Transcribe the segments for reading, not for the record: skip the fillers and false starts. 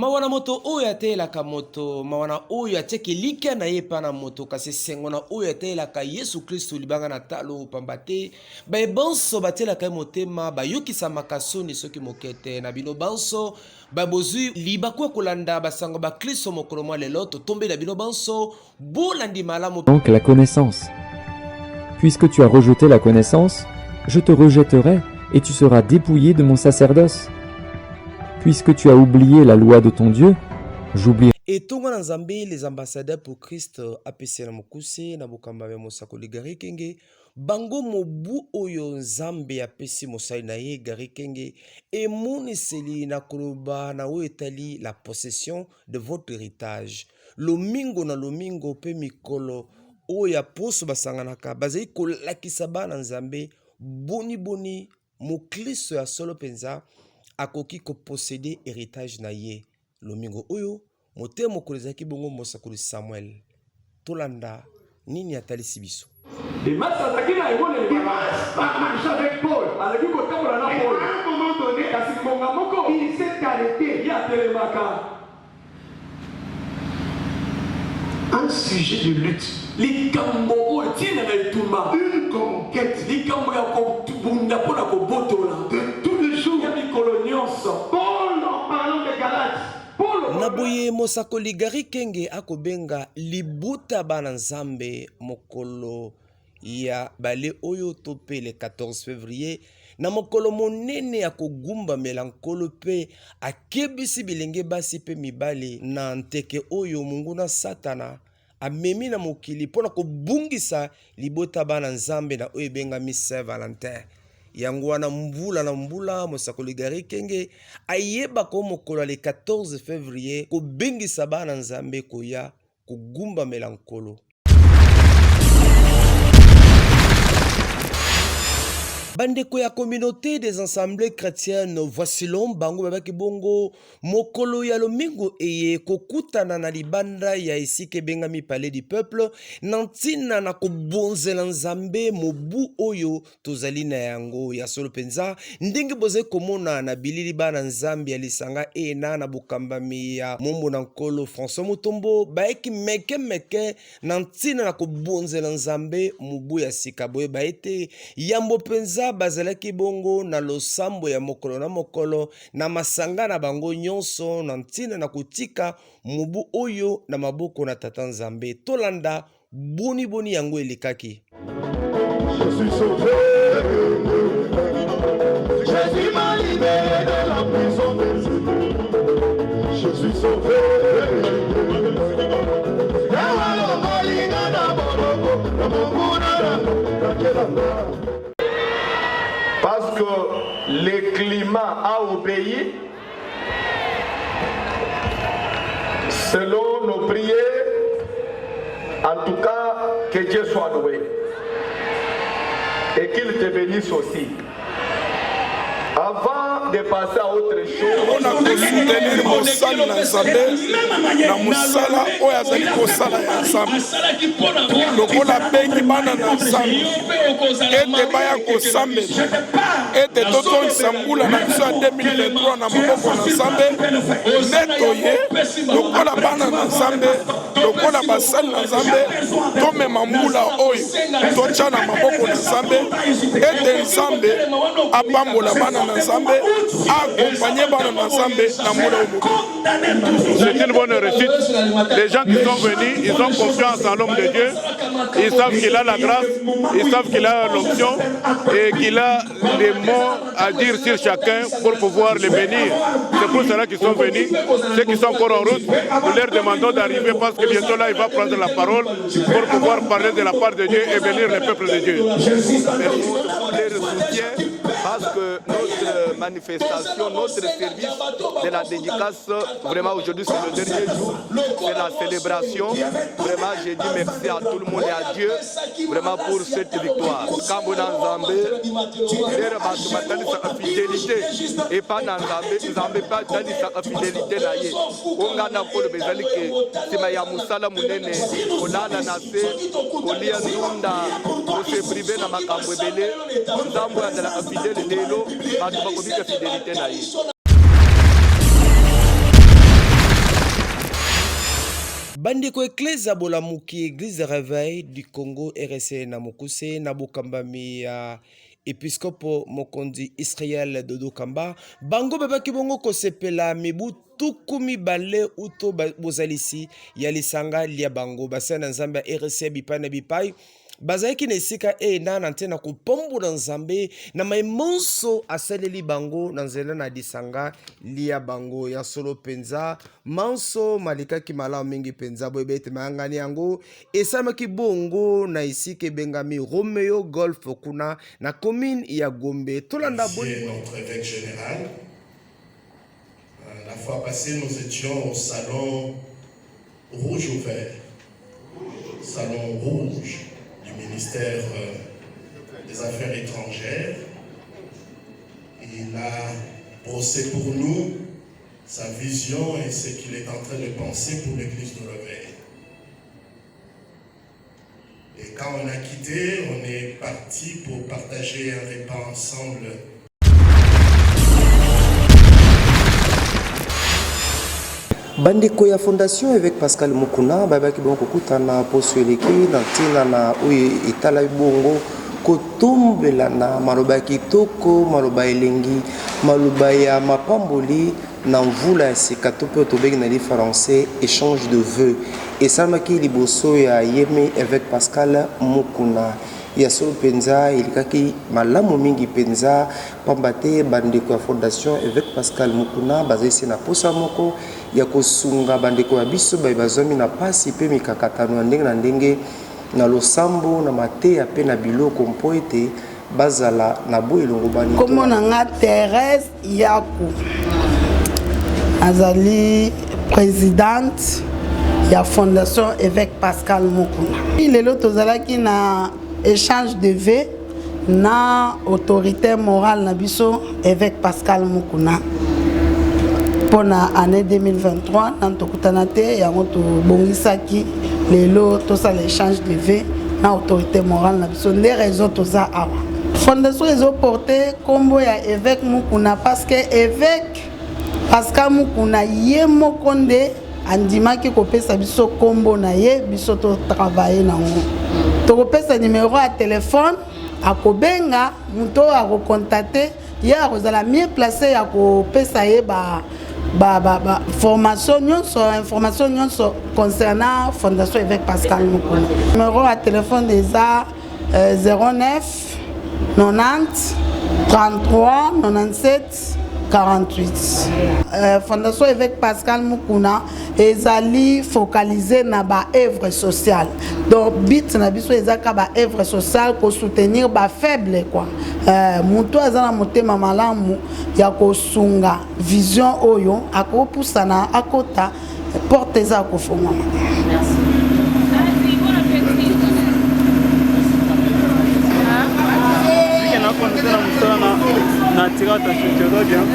Mawana moto oyo atelaka moto, mawana oyo ateke lika na ye pa na moto, kasi sengo na oyo atelaka Yesu Kristo libanga na talo pambate, ba banso batelaka motema, ba yokisa makasoni soki mokete na bino banso, ba bozui libakwa kolanda basango ba Kristo mokolo mwa lelo to tombe na bino banso, bolandi malamu. Donc la connaissance. Puisque tu as rejeté la connaissance, je te rejetterai et tu seras dépouillé de mon sacerdoce. Puisque tu as oublié la loi de ton Dieu, j'oublierai. Et tout le monde, les ambassadeurs pour Christ, APC na mokuse na bokamba ya mosakoli gari kenge, bango mobu oyo nzambe apesi mosali na ye gari kenge, et moniseli na koloba na oetali la possession de votre héritage. Lomingo na lomingo pe mikolo oya poso basanganaka bazai kolakisa bana nzambe boni boni mokliso ya solo penza akoki ko posséder héritage na ye. Lomingo oyo mote mokolezaki bongo mosakoli Samuel tolanda nini atalisi biso. Et maintenant, ça qui n'a pas marché avec Paul. Alors, il faut à un moment donné, il s'est arrêté. Il y a télémaca. Un sujet de lutte. Une conquête. De tous les jours. Paul, en parlant de Galates. Naboye mosakoli gari kenge akobenga libuta bana nzambe mokolo ya bale oyo tope le 14 février na mokolo monene akogumba melankolo pe akebisi bilenge basi pe mibali na nteke oyo munguna satana amemi na mokili pona kobungisa libota bana nzambe na oyo ebengami Saint Valentin. Yango wana mbula na mbula mosakoli gari kenge ayeba ko mokolo le 14 février ko bengisa bana nzambe koya kugumba melankolo. Bandeko ya communauté des assemblées chrétiennes, voici l'homme bango babaki bongo mokolo ya lomingo eye kokutana na libanda ya isike bengami palais du peuple nantina na kobonzela nzambe mobu oyo tozali na yango ya solo penza ndenge boze komona na bilili bana nzambe ya lisanga ena na bokambami ya mombo na nkolo François Mutombo baeki meke nantina na kobonzela nzambe mobu ya sika boye baete yambo penza bazalaki bongo na losambo ya mokolo na mokolo na masanga na bango nyonso na ntina na kutika mubu oyo na maboko na tata nzambe tolanda boni yango elikaki. Je suis sauvé, Jésus m'a libéré de la prison des idées. Je suis sauvé, parce que le climat a obéi selon nos prières. En tout cas, que Dieu soit loué et qu'il te bénisse aussi. Avant de passer à autre chose, on a soutenir Mosala na Nzambe na Mosala oyo azali kosala ya Nzambe lokola bengi bana na Nzambe ete baya kosambela ete totongisa mbula na biso ya 2023 na maboko na Nzambe nde toye lokola bana na Nzambe lokola basali na Nzambe tomema mbula oyo totya na maboko na Nzambe ete Nzambe apambola bana na Nzambe accompagner bana na Nzambe na mbula oyo. C'est une bonne réussite. Les gens qui sont venus, ils ont confiance en l'homme de Dieu. Ils savent qu'il a la grâce, ils savent qu'il a l'option et qu'il a des mots à dire sur chacun pour pouvoir les bénir. C'est pour cela qu'ils sont venus. Ceux qui sont encore en route, nous leur demandons d'arriver parce que bientôt là, il va prendre la parole pour pouvoir parler de la part de Dieu et bénir le peuple de Dieu. Merci pour leur soutien parce que notre manifestation, notre service de la dédicace, vraiment aujourd'hui c'est le dernier jour de la célébration. Vraiment j'ai dit merci à tout le monde et à Dieu vraiment pour cette victoire. Kambona Nzambe, la fidélité et pas Nzambe pas la fidélité na ye. Ongana ko le bezali ke tima ya musala munene kolala na se kolia nunda ko se privé na makambo ebele Nzambe ya la fidélité lelo bato bakobika fidélité na ye. Bandeko Ecclesia Bolamuki, Église de Réveil du Congo, RSC Namokuse, Nabokambami ya Episcopo Mokondi Israël Dodo Kamba, Bango Babaki Bongo Kosepela, Mibu Tukumi Bale Uto Bozalisi, Yalisanga Lia Bango, Basana Nzamba RSC Bipana Bipai, Bazaiki nesika na nantena kupombu na nzambe na maimonso asaleli bango na nzela na disanga lia bango ya solo penza manso malikaki malamu mingi penza boyebete mayangani yango esamaki bongo na isike bengami Romeo Golf kuna na commune ya Gombe tolanda boni notre évêque général. La fois passée nous étions au salon rouge ou vert. Salon rouge du ministère des Affaires étrangères. Il a posé pour nous sa vision et ce qu'il est en train de penser pour l'église de Réveil. Et quand on a quitté, on est parti pour partager un repas ensemble. Bandeko ya fondation avec Pascal Mukuna babaki bongo kutana poso eleki na tina na oyo itala bongo kotombela na maloba kitoko maloba elengi maloba ya mapamboli na mvula ya sika to pe tobengi na français échange de vœux et samaki liboso ya yeme avec Pascal Mukuna ya solo penza ilikaki malamu mingi penza pambate bandeko ya fondation avec Pascal Mukuna bazesi na posa moko ya kosunga bandeko ya biso bazomi na pasi pe mikakatano ndenge na ndenge na losambo na mate ya pe na biloko mpo ete bazala na boye elongo bani komo na nga Thérèse Yaku azali présidente ya fondation évêque Pascal Mukuna lelo tozalaki na échange de vœux na autorité morale na biso évêque Pascal Mukuna pour l'année 2023 dans tokutana te yango to bongisaki lelo to ça l'échange de vœux na autorité morale na biso des raisons to za awa fondation ezo porter kombo ya évêque Mukuna parce que évêque Pascal Mukuna ye mokonde andimaki kopesa biso kombo na ye biso to travailler nango to kopesa numéro à téléphone akobenga muto akocontacter ya kozala mieux placé ya kopesa ye formation information concernant fondation évêque Pascal Mukuna. Numéro à téléphone déjà 09 90 33 97 48. Fondation évêque Pascal Mukuna ezali focalisé na ba œuvre sociale. Donc bit na biso ezaka ba œuvre sociale ko soutenir ba faible quoi. Muto azana motema malamu ya ko sunga vision oyo akopusana akota porte za ko foma. Merci. Na tira ta chucho do bien.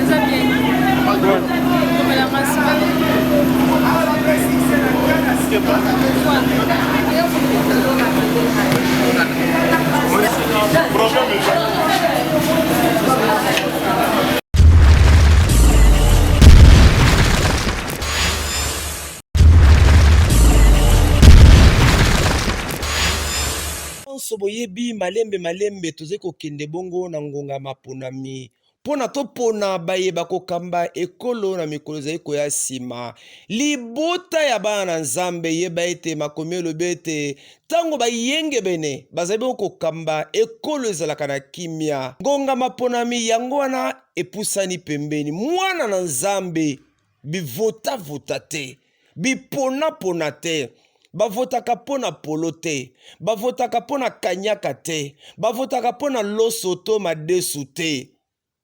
Soboyebi malembe toze kokende bongo na ngonga maponami pona to pona bayeba kokamba ekolo na mikolo za eko ya sima libota ya bana nzambe yeba ete makomelo bete tango bayenge bene bazabe kokamba ekolo ezalaka na kimia ngonga maponami yango wana epusani pembeni mwana na nzambe bivota vota te bipona pona te bavotaka pona polo te bavotaka pona kanyaka te bavotaka pona loso to madesu te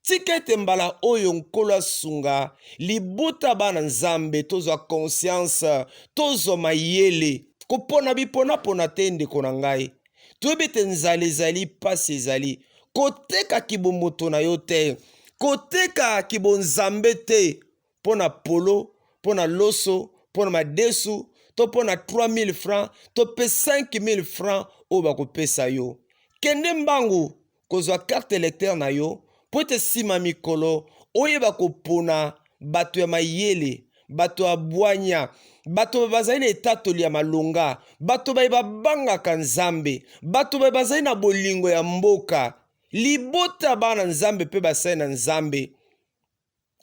tika ete mbala oyo nkolo asunga libota bana nzambe tozwa conscience tozwa mayele kopona bipona pona te ndeko na ngai toyebi ete nzala ezali pasi ezali koteka kibomoto na yo te koteka kibonzambe te pona polo pona loso pona madesu to pona 3000 francs to pe 5000 francs o bako pesa yo kende mbangu kozwa carte électeur na yo po ete sima mikolo oyeba kopona bato ya mayele bato ya bwanya, bato bazali na etatoli ya malonga, bato babangaka nzambe, bato bazali na bolingo ya mboka, libota bana nzambe pe basali na nzambe.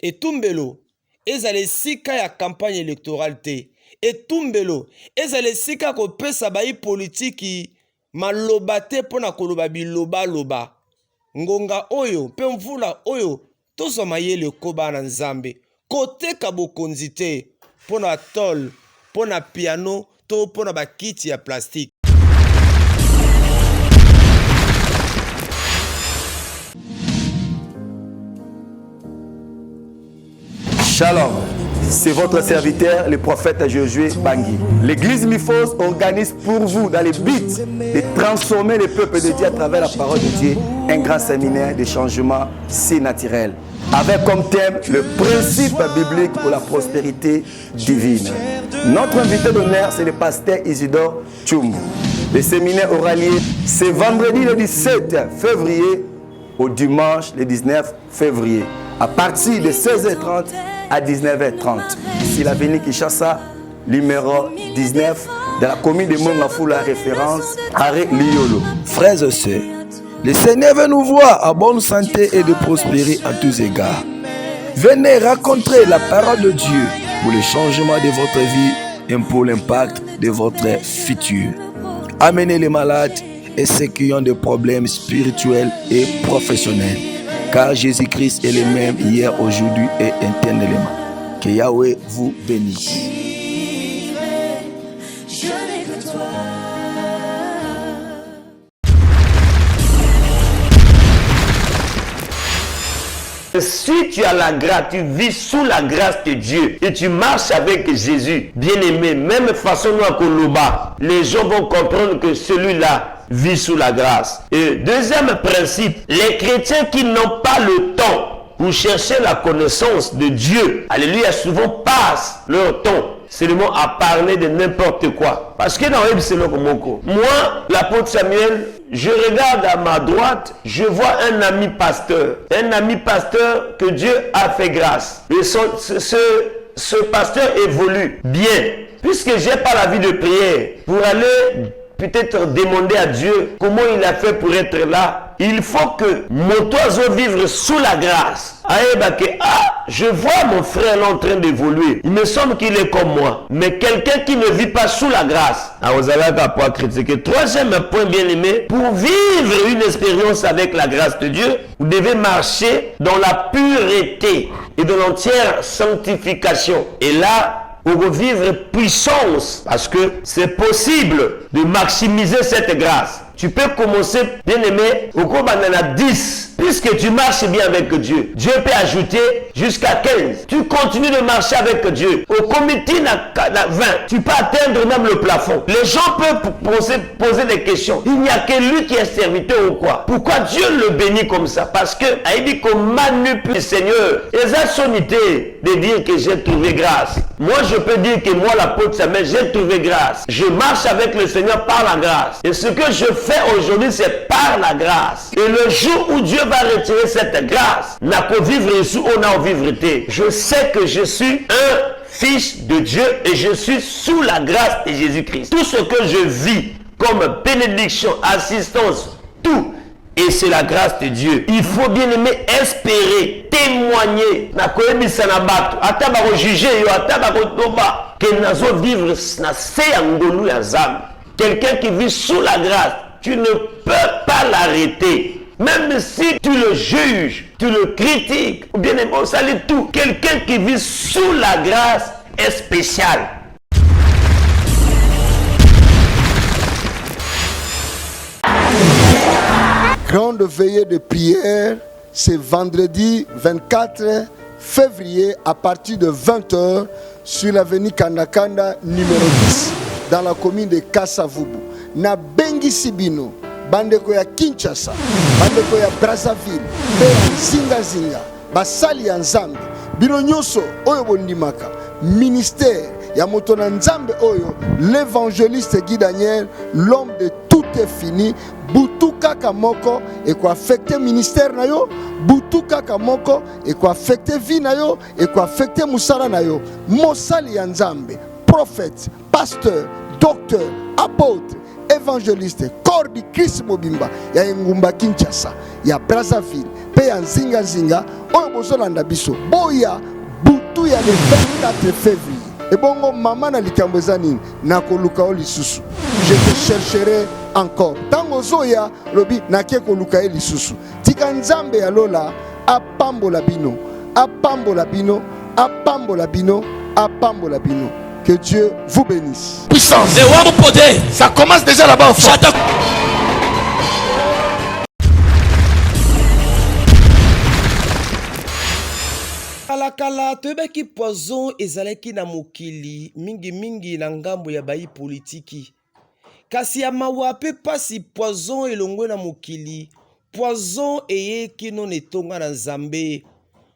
Etumbelo ezala esika ya campagne électorale te. Etumbelo ezala esika kopesa bayi politiki maloba te pona koloba biloba loba. Ngonga oyo pe mvula oyo tozwa mayele koba na nzambe. Koteka bokonzi te pona tol, pona piano to pona bakiti ya plastique. Shalom, c'est votre serviteur, le prophète Josué Bangui. L'église Mifos organise pour vous, dans les buts de transformer le peuple de Dieu à travers la parole de Dieu, un grand séminaire de changement si naturel, avec comme thème le principe biblique pour la prospérité divine. Notre invité d'honneur, c'est le pasteur Isidore Tchoum. Le séminaire aura lieu ce vendredi le 17 février au dimanche le 19 février, à partir de 16h30 à 19h30. Ici l'avenue Kinshasa, numéro 19, de la commune de Mongafula, référence Arrêt Liolo. Frères et sœurs, le Seigneur veut nous voir à bonne santé et de prospérer à tous égards. Venez rencontrer la parole de Dieu pour le changement de votre vie et pour l'impact de votre futur. Amenez les malades et ceux qui ont des problèmes spirituels et professionnels. Car Jésus-Christ est le même hier, aujourd'hui et éternellement. Que Yahweh vous bénisse. Si tu as la grâce, tu vis sous la grâce de Dieu et tu marches avec Jésus, bien-aimé, même façon à Koloba, les gens vont comprendre que celui-là vit sous la grâce. Et deuxième principe, les chrétiens qui n'ont pas le temps pour chercher la connaissance de Dieu, alléluia, souvent passent leur temps seulement à parler de n'importe quoi. Parce que dans moi, l'apôtre Samuel, je regarde à ma droite, je vois un ami pasteur que Dieu a fait grâce. Et ce pasteur évolue bien, puisque j'ai pas la vie de prière pour aller peut-être demander à Dieu comment il a fait pour être là. Il faut que mon oiseau vivre sous la grâce. Je vois mon frère là en train d'évoluer. Il me semble qu'il est comme moi. Mais quelqu'un qui ne vit pas sous la grâce. Troisième point bien aimé, pour vivre une expérience avec la grâce de Dieu, vous devez marcher dans la pureté et dans l'entière sanctification. Et là, pour vivre puissance, parce que c'est possible de maximiser cette grâce. Tu peux commencer, bien aimé, au cours de 10. Puisque tu marches bien avec Dieu, Dieu peut ajouter jusqu'à 15. Tu continues de marcher avec Dieu. Au comité, 20. Tu peux atteindre même le plafond. Les gens peuvent poser des questions. Il n'y a que lui qui est serviteur ou quoi? Pourquoi Dieu le bénit comme ça? Parce que il dit qu'on manipule le Seigneur. Et ça son idée de dire que j'ai trouvé grâce. Moi, je peux dire que moi, l'apôtre Samuel, j'ai trouvé grâce. Je marche avec le Seigneur par la grâce. Et ce que je fais aujourd'hui, c'est par la grâce. Et le jour où Dieu va retirer cette grâce, n'a qu'au vivre sous, on a au vivre. Je sais que je suis un fils de Dieu et je suis sous la grâce de Jésus-Christ. Tout ce que je vis comme bénédiction, assistance, tout, et c'est la grâce de Dieu. Il faut bien aimer espérer, témoigner. Quelqu'un qui vit sous la grâce, tu ne peux pas l'arrêter. Même si tu le juges, tu le critiques, ou bien on salue tout. Quelqu'un qui vit sous la grâce est spécial. Grande veillée de prière, c'est vendredi 24 février à partir de 20h sur l'avenue Kandakanda numéro 10 dans la commune de Kassavubu. Na Bengi Sibino. Bandeko ya Kinshasa, bandeko ya Brazzaville, Zinga, basali ya Nzambe, bino nyonso oyo bondimaka, ministère ya moto na Nzambe oyo, l'évangéliste Guy Daniel, l'homme de toute est fini. Butu kaka moko et quoi affecter ministère na yo, butu kaka moko et quoi affecter vie na yo et quoi affecter musala na yo. Mosali ya Nzambe, prophète, pasteur, docteur, apôtre, évangéliste, corps du Christ mobimba ya Ngumba Kinshasa, ya Brazzaville, pe ya Nzinga Nzinga, oyo bozolanda biso. Boya butu ya le 24 février. Et bongo maman na likambo ezani na koluka o lisusu. Je te chercherai encore. Tango zoya lobi na ke koluka e lisusu. Tika Nzambe ya lola apambola bino, apambola bino, apambola bino, apambola bino. Que Dieu vous bénisse. Puissance. Ça commence déjà là-bas au fond. Kala toyebaki poison ezalaki na mokili mingi na ngambo ya bayi politiki. Kasi ya mawa pe pasi poison elongwe na mokili. Poison eyeki non etonga na Nzambe.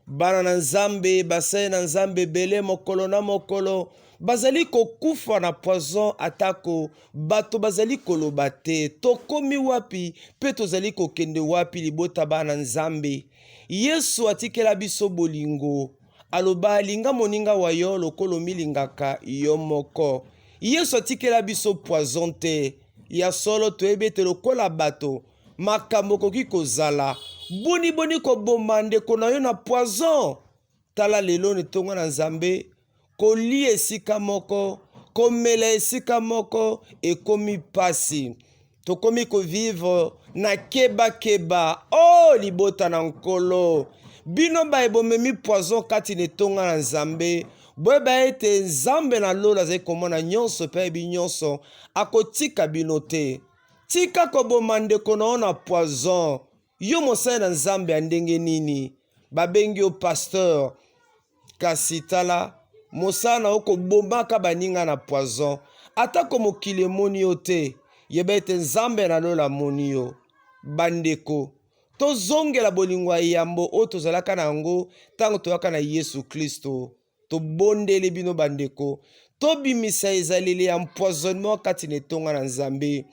Bana na Nzambe, basai na Nzambe bele mokolo na mokolo. Bazali kokufa na poison atako bato bazali koloba te. Tokomi wapi pe tozali kokende wapi libota bana Nzambe. Yesu atikela biso bolingo. Aloba linga moninga wa yo lokolo milingaka yo moko. Yesu atikela biso poison te. Ya solo toebete lokola bato. Makambo koki kozala. Boni ko bomande kona yo na poison. Tala lelo ni tonga na Nzambe. Koli esika moko. Komela esika moko. Ekomi pasi. Tokomi ko vivre na keba. Oh libota na nkolo. Bino ba ebomemi poison kati netonga na Nzambe. Boeba ete Nzambe na lola zai komona nyonso pe bi nyonso. Akotika bino te. Tika ko bomande kono na poison. Yo mosai na Nzambe andenge nini. Babengi o pasteur. Kasi tala. Mosana oko bombaka baninga na poison. Atako mokile moni yo te. Yebete Nzambe na lola moni yo. Bandeko. Tozongela bolingwa yambo o tozalaka na ngo tango toyaka na Yesu Kristo. To bondele bino bandeko. To bimisa ezaleli ya empoisonnement kati netonga na Nzambe.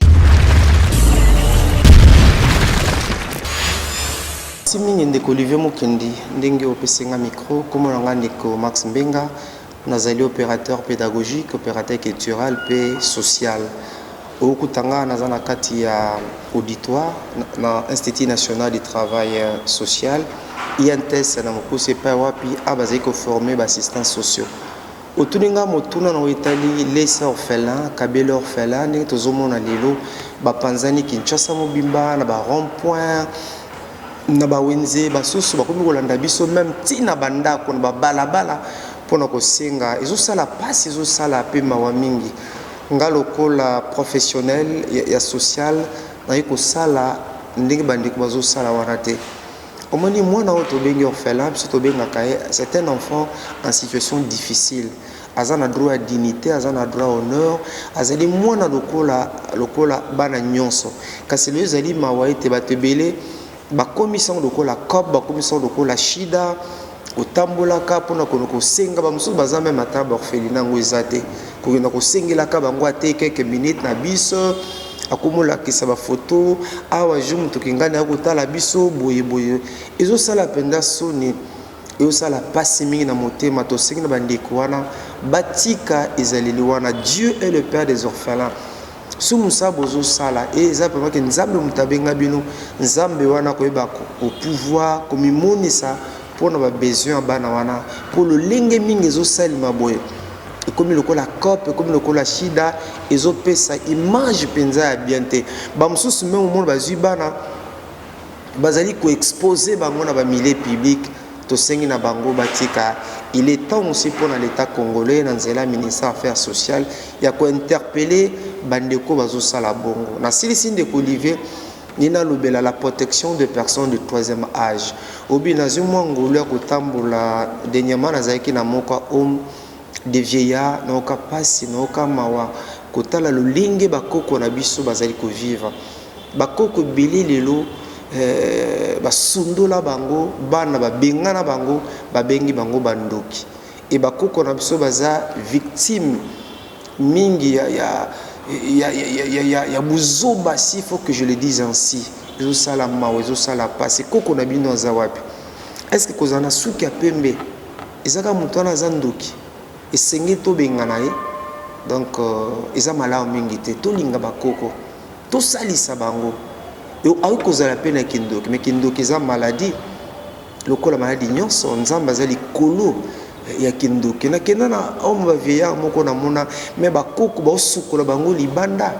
Simingi ndeko Olivier Mukendi ndenge opesenga micro comme nanga ndeko Max Mbenga nazali opérateur pédagogique, opérateur culturel pe social. Okutanga nazana kati ya auditoire na Institut National du Travail Social INTS na mokuse pa wapi abazai ko former ba assistants sociaux. Otuninga motuna na Italie les orphelins, kabelo orphelins ndenge tozomona lelo ba panzani Kinshasa mobimba na ba rond-point na ba wenze basusu bakomi kolanda biso même tina bandako na ba balabala pona kosenga ezosala pasi ezosala pe mawa mingi. Ngalokola professionnel ya social na yiko sala ndenge bandiko bazo sala wana te. Omoni mwana oto bengi orphelin biso to benga kae c'est un enfant en situation difficile. Azana droit à dignité, azana droit à honneur, azali mwana lokola bana nyonso. Kasi le zali mawaite batebele ba commission lokola cop, ba commission lokola shida otambolaka pona konoko senga ba musu baza même ataba orphelinat ngo ezate. Kokena kosengela ka bango ate quelques minutes na biso akomola kisa ba photo awa jumu tokingana akotala biso boye ezo sala penda soni ezo sala pasi mingi na motema to sengi na bandeko wana batika ezaleli wana. Dieu est le père des orphelins. Sumusa bozo sala et ezapema ke Nzambe mutabenga bino Nzambe wana koyeba au pouvoir komimonisa pona ba besoin bana wana pour le lenge mingi ezo salima boye. Comme le la COP, comme le la Shida, ils ont fait ça, image penza bien te. Bamsous même au monde bazibana, bazali ko exposer bango na ba milieu public, to sengi na bango batika. Il est temps aussi pour l'État congolais, dans le ministère des Affaires sociales, il y a quoi interpeller bandeko bazo sala bongo. Na silisine de Olivier, nina lobela la protection des personnes de troisième âge. Obi na zumwa ngolwa ko tambola denyama na zaiki na moka homme des vieillards na oka pasi na oka mawa kotala lolinge bakoko na biso bazali ko vivre bakoko beli lelo basundola bango bana babengana bango babengi bango bandoki e bakoko na biso baza victime mingi il y a Bouzoba, il faut que je le dise ainsi. Est-ce que Kozana Souki a pembe? Ezaka Moutana Zandoki. Et Sengé to Benganae. Donc, Eza Mala Mingite, to Linga Bakoko, to Salisa Bango. Et au Kozala Pena Kindoki, mais Kindoki Eza maladie. Le la maladie nyonso, Nzamba Zali Kolo. Ya Kindoki. Na Kenana, on va vieillir, Moko Namona, mais Bakoko, Basukola Bango Libanda.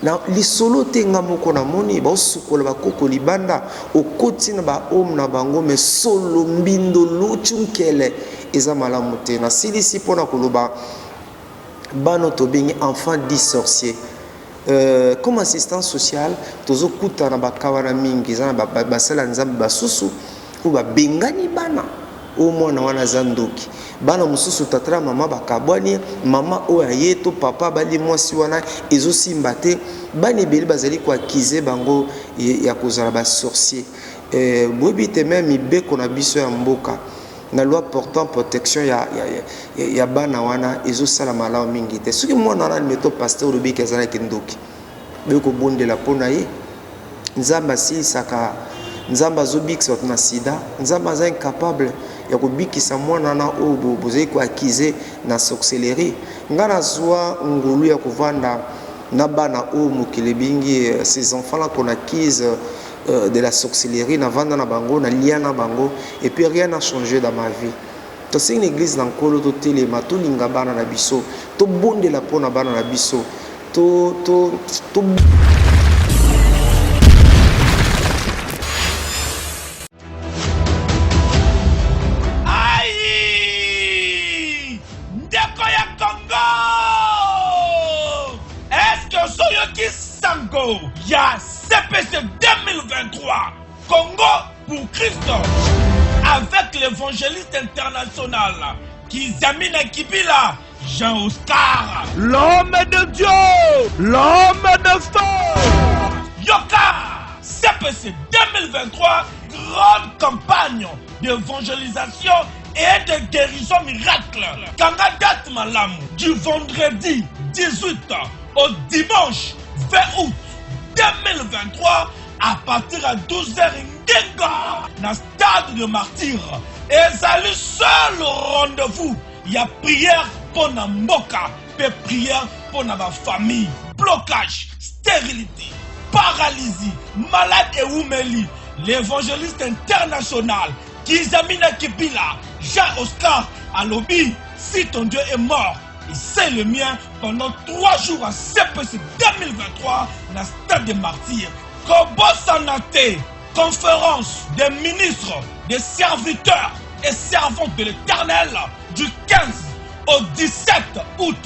Na lisolo tenga moko na moni ba sukola ba koko libanda okoti na ba om na bango me solo mbindo luchunkele eza malamu te na silisi pona koloba bano to bengi enfant dit sorcier comme assistant social tozo kuta na bakawana mingi za na basala nzambe basusu ko ba bengani bana o mwana wana zandoki bana mususu tatra mama bakabwani mama oya yeto papa bali mwasi wana ezosimba te bani beli bazali kwa kize bango ya kozala ba sorcier bobi te même ibeko na biso ya mboka na loi portant protection ya bana wana ezosala malamu mingi te soki mwana wana meto pasteur lobiki azala kindoki beko bondela pona ye nzamba saka nzamba zobikisa watu na sida nzamba za incapable ya kobikisa mwana na obo bozali ko akize na sorcellerie ngana zwa ngulu ya kovanda na bana o mokili bingi ces enfants là qu'on acquise de la sorcellerie na vanda na bango na lia na bango et puis rien n'a changé dans ma vie. To c'est une église dans kolo to telema to linga bana na biso to bondela pona bana na biso to Ya CPC 2023 Congo pour Christ avec l'évangéliste international Kizamina Kibila Jean-Oscar, l'homme de Dieu, l'homme de feu. Yoka CPC 2023 grande campagne d'évangélisation et de guérison miracle. Kanga date malamu du vendredi 18 au dimanche 20 août 2023 à partir à 12h Ngenga dans le stade de martyr. Et c'est le seul rendez-vous. Il y a prière pour la mboka, et prière pour la famille. Blocage, stérilité, paralysie, malade et oumeli. L'évangéliste international Kizamina Kibila, Jean-Oscar Alobi, si ton Dieu est mort, et c'est le mien pendant 3 jours à CPC 2023 dans le stade des martyrs. Kobo Sanate, conférence des ministres, des serviteurs et servantes de l'Éternel du 15 au 17 août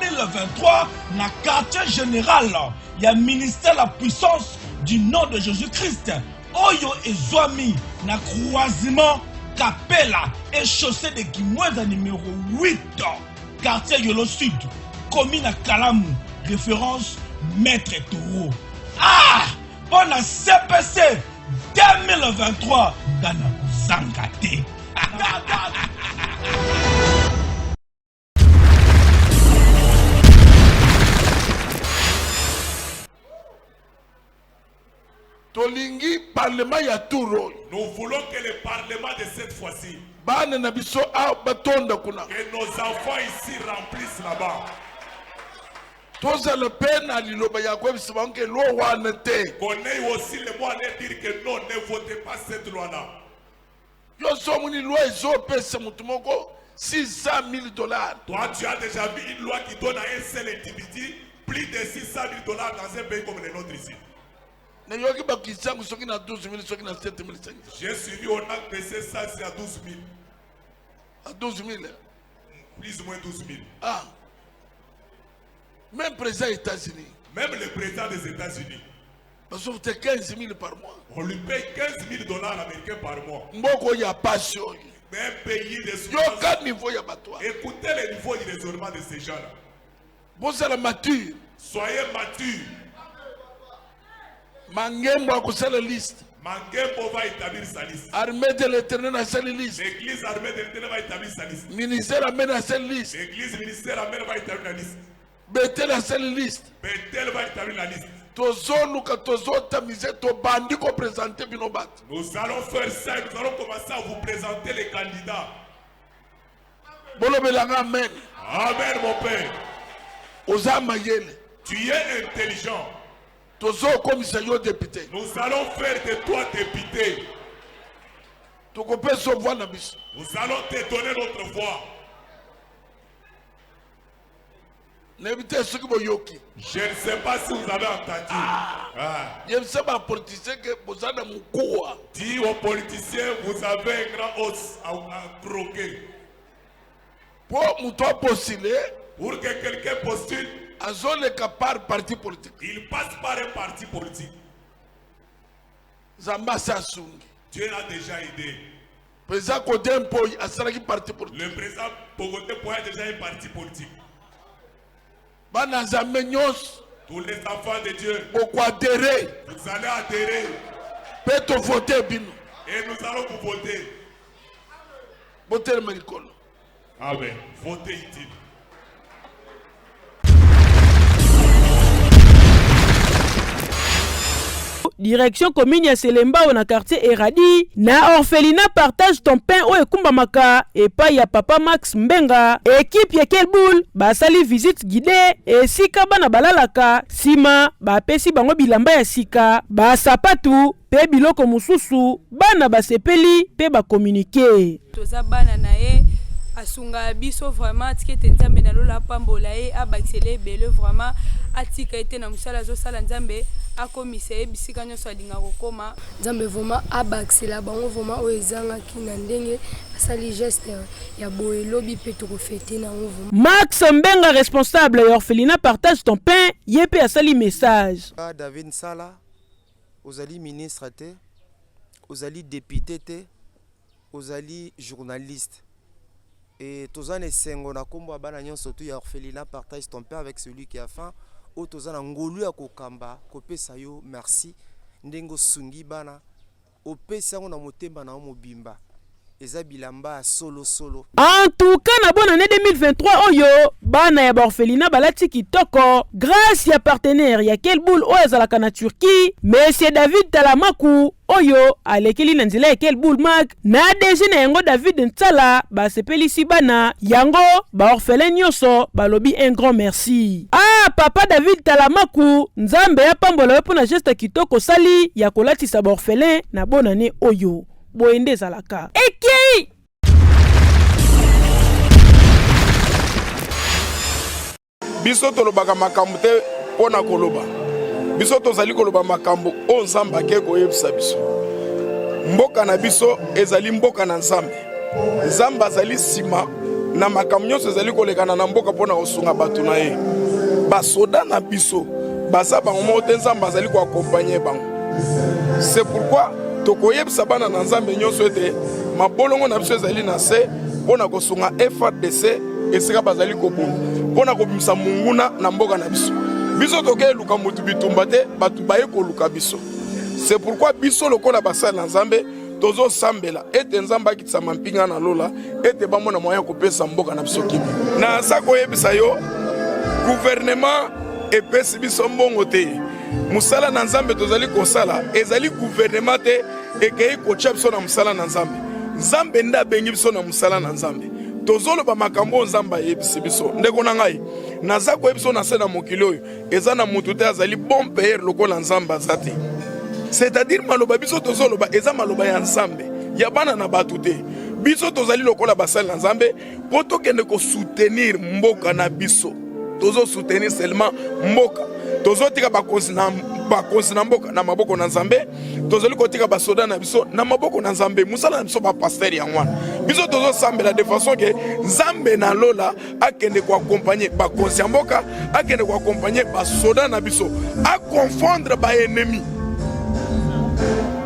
2023 dans le quartier général. Il y a ministère la puissance du nom de Jésus-Christ. Oyo et Zoami, na croisement Capella et chaussée de Guimoueza numéro 8. Quartier Yolo Sud, commune à Kalamou, référence Maître Taureau. Ah! Pour la CPC 2023, Gana Zangate. Tolingi parlement ya touro. Nous voulons que le parlement de cette fois-ci, bana na biso a batonda kuna, que nos enfants ici remplissent là-bas. Toza le pena liloba ya kwa bisabanke lo wana te. Connaît aussi le mot à dire que non, ne votez pas cette loi-là. Yo somoni loi ezo pesa mutumoko $600,000. Toi, tu as déjà vu une loi qui donne à un seul individu plus de $600,000 dans un pays comme le nôtre ici. J'ai suivi, on a baissé ça, c'est à 12 000. À 12 000? Plus ou moins 12 000. Ah. Même président des États-Unis. Même le président des États-Unis. Parce que c'est 15 000 par mois. On lui paye $15,000 américains par mois. Mboko ya passion. Mais un pays de écoutez le niveau du raisonnement de ces gens-là. Vous êtes mature. Soyez mature. Mangembo a kusala la liste. Mangembo va établir sa liste. Armée de l'Éternel a sa liste. L'église armée de l'Éternel va établir sa liste. Ministère amène à sa liste. L'église ministère amène va établir la liste. Betel a cette liste. Betel va établir la liste. Tozoluka tozotamize tobandi ko présenter binobat. Nous allons faire ça, nous allons commencer à vous présenter les candidats. Bolobelanga amen. Amen mon père. Ozama yele. Tu es intelligent. Tozo commissaire député. Nous allons faire de toi député. Tokope so voix na biso. Nous allons te donner notre voix. Je ne sais pas si vous avez entendu. Je ne sais pas politicien que vous avez un dis aux politiciens, vous avez un grand os à croquer. Pour que quelqu'un postule, par parti politique. Il passe par un parti politique. Dieu l'a déjà aidé. Le président Pogoté a déjà un parti politique. Tous les enfants de Dieu, vous allez adhérer. Et nous allons vous voter. Amen. Votez utile. Direction commune ya Selemba na quartier Eradi na orphelinat partage ton pain o ekumbamaka epai ya papa Max Mbenga. Équipe ya Kelboul basali visite guidée esika bana balalaka sima bapesi bango bilamba ya sika basapatu pe biloko mususu bana basepeli pe bakomunike. Toza bana na ye asunga biso vraiment tikete nzambe na lola pambola ye abakisele bele vraiment atika ete na musala zo sala nzambe akomisa ye bisika nyonso alinga kokoma nzambe vraiment abakisela bango vraiment oyo ezangaki na ndenge asali geste ya boye lobi pe tokofete na ngo. Max Mbenga responsable ya orphelinat partage ton pain ye pe asali message. David Sala ozali ministre te ozali député te ozali journaliste. Et tozane sengo na kombo bana nyonso tu ya orphelinat partage ton pain avec celui qui a faim o tozana ngolu ya kokamba kopesa yo merci ndengo sungi bana opesa ngo na motemba na mobimba eza bilamba solo. En tout cas na bonne année 2023 oyo bana ya orphelinat balati kitoko grâce ya partenaire ya Kelboul o ezalaka na Turquie monsieur David Talamaku oyo alekeli na nzela ya Kelboul mag na deje na yango David Ntsala basepelisi bana yango ba orphelin nyonso balobi un grand merci. Papa David Talamaku nzambe ya pambola po na geste kitoko sali ya kolatisa ba orphelin na bonne année oyo boende zalaka eki. Biso tolobaka makambo te pona koloba. Biso tozali koloba makambo o nzamba ke koyebisa biso. Mboka na biso ezali mboka na nzambe. Nzamba azali sima na makambo nyonso ezali kolekana na mboka pona kosunga bato na ye. Basoda na biso baza bango mo te nzamba azali ko accompagner bango. C'est pourquoi tokoyebisa bana na nzambe nyonso ete mabolongo na biso ezali na se pona kosunga FARDC esika bazali kobunda pona kobimisa munguna na mboka na biso. Biso toke luka mutu bitumba te batu baye ko luka biso. C'est pourquoi biso lokola basala na nzambe tozo sambela ete nzamba akitisa mampinga na lola ete bamona moyen kopesa mboka na biso kimi. Na sa koyebisa yo gouvernement epesi biso mbongo te. Musala na nzambe tozali kosala ezali gouvernement te ekei kocha biso na musala na nzambe. Nzambe nda bengi biso na musala na nzambe. Tozolo ba makambo nzamba yebisi biso. Ndeko na ngai naza koyebiso na se na mokili oyo eza na mutu te azali bon père lokola nzamba zate. C'est-à-dire maloba biso tozolo ba eza maloba ya nzambe ya bana na batu te. Biso tozali lokola basali na nzambe poto kende ko soutenir mboka na biso. Tozo soutenir seulement mboka. Tozo tika bakonzi na mboka na maboko na nzambe. Tozoli kotika basoda na biso na maboko na nzambe. Musala na biso ba pasteur ya ngwana. Biso tozo sambela de façon que nzambe na lola akende ko accompagner bakonzi ya mboka, akende ko accompagner basoda na biso, a confondre ba ennemi.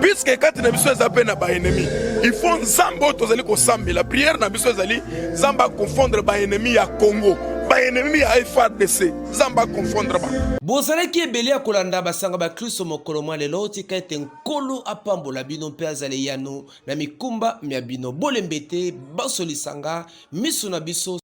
Puisque quand na biso ezapé na ba ennemi, il faut nzambe tozali ko sambela prière na biso ezali nzamba confondre ba ennemi ya Congo. Ba ennemi ya FARDC nzamba confondre ba. Bozalaki ebele ya kolanda basanga ba Kristo mokolo mwa lelo tika ete nkolo apambola bino mpe azali yano na mikumba mya bino bolembete basolisanga miso na biso